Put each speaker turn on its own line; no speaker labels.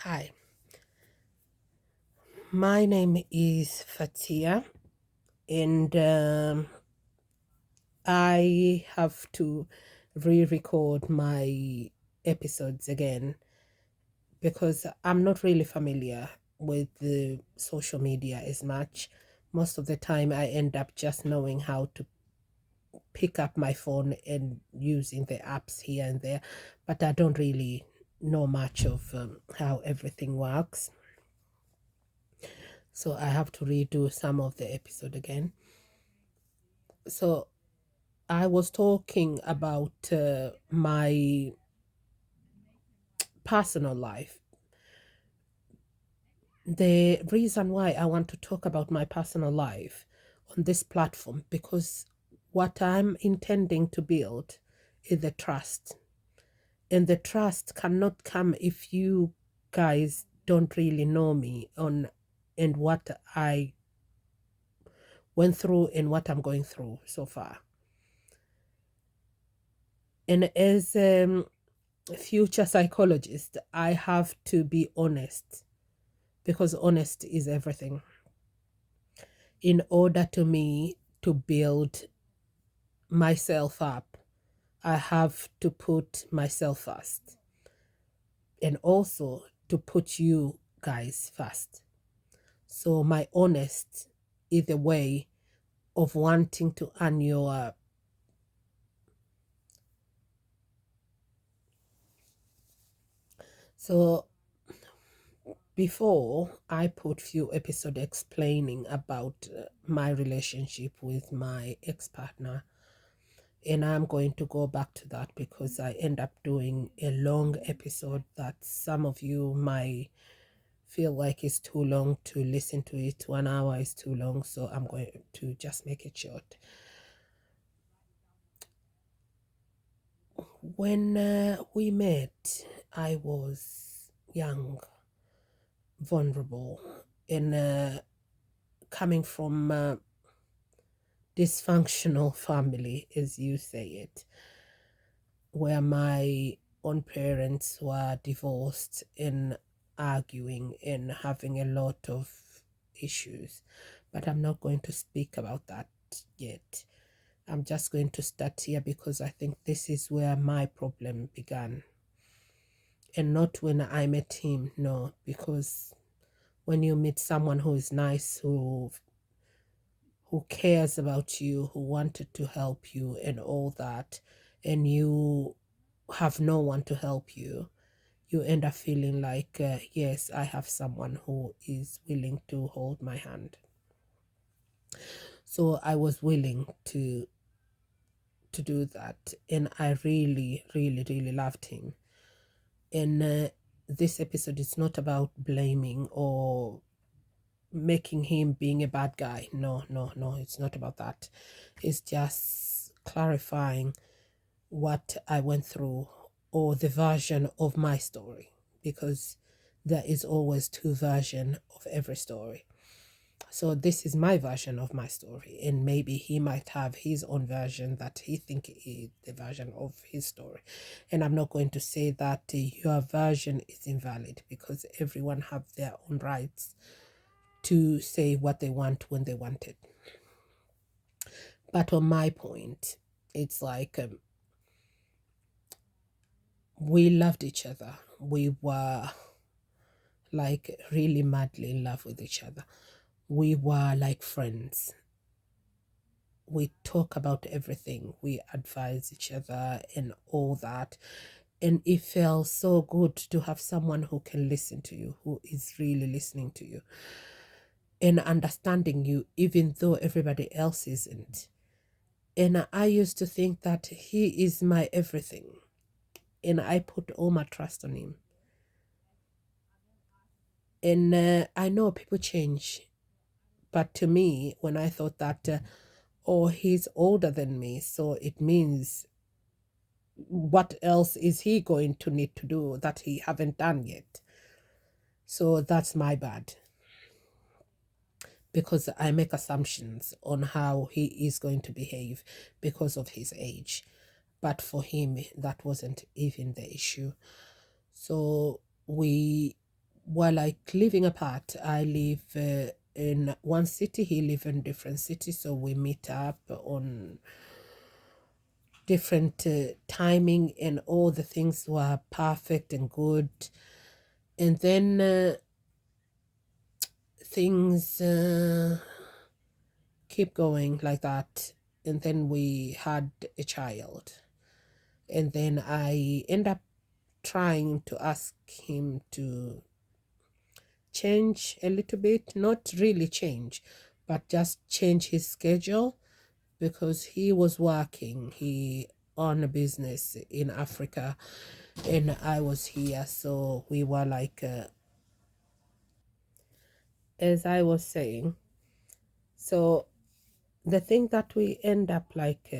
Hi, my name is Fat-hiya, and I have to re record my episodes again because I'm not really familiar with the social media as much. Most of the time, I end up just knowing how to pick up my phone and using the apps here and there, but I don't really know much of how everything works. So I have to redo some of the episode again. So I was talking about my personal life. The reason why I want to talk about my personal life on this platform because what I'm intending to build is the trust. And the trust cannot come if you guys don't really know me on and what I went through and what I'm going through so far. And as future psychologist, I have to be honest because honest is everything. In order to me to build myself up, I have to put myself first and also to put you guys first. So my honest is a way of wanting to earn your so before I put few episode explaining about my relationship with my ex-partner, and I'm going to go back to that because I end up doing a long episode that some of you might feel like it's too long to listen to it. 1 hour is too long, so I'm going to just make it short. When we met, I was young, vulnerable, and coming from dysfunctional family, as you say it, where my own parents were divorced and arguing and having a lot of issues. But I'm not going to speak about that yet. I'm just going to start here because I think this is where my problem began. And not when I met him, no, because when you meet someone who is nice, who cares about you, who wanted to help you and all that, and you have no one to help you, you end up feeling like, yes, I have someone who is willing to hold my hand. So I was willing to do that, and I really, really, really loved him. And this episode is not about blaming or making him being a bad guy. No, no, no, it's not about that. It's just clarifying what I went through or the version of my story because there is always two versions of every story. So this is my version of my story, and maybe he might have his own version that he think is the version of his story. And I'm not going to say that your version is invalid because everyone have their own rights to say what they want when they want it. But on my point, it's like we loved each other. We were like really madly in love with each other. We were like friends. We talk about everything. We advise each other and all that. And it felt so good to have someone who can listen to you, who is really listening to you and understanding you, even though everybody else isn't. And I used to think that he is my everything. And I put all my trust on him. And I know people change. But to me, when I thought that, oh, he's older than me, so it means what else is he going to need to do that he haven't done yet? So that's my bad because I make assumptions on how he is going to behave because of his age. But for him, that wasn't even the issue. So we were like living apart. I live in one city, he live in different cities, so we meet up on different timing, and all the things were perfect and good. And then things keep going like that, and then we had a child, and then I end up trying to ask him to change a little bit, not really change, but just change his schedule, because he was working, he on a business in Africa, and I was here. So we were like, as I was saying, so the thing that we end up like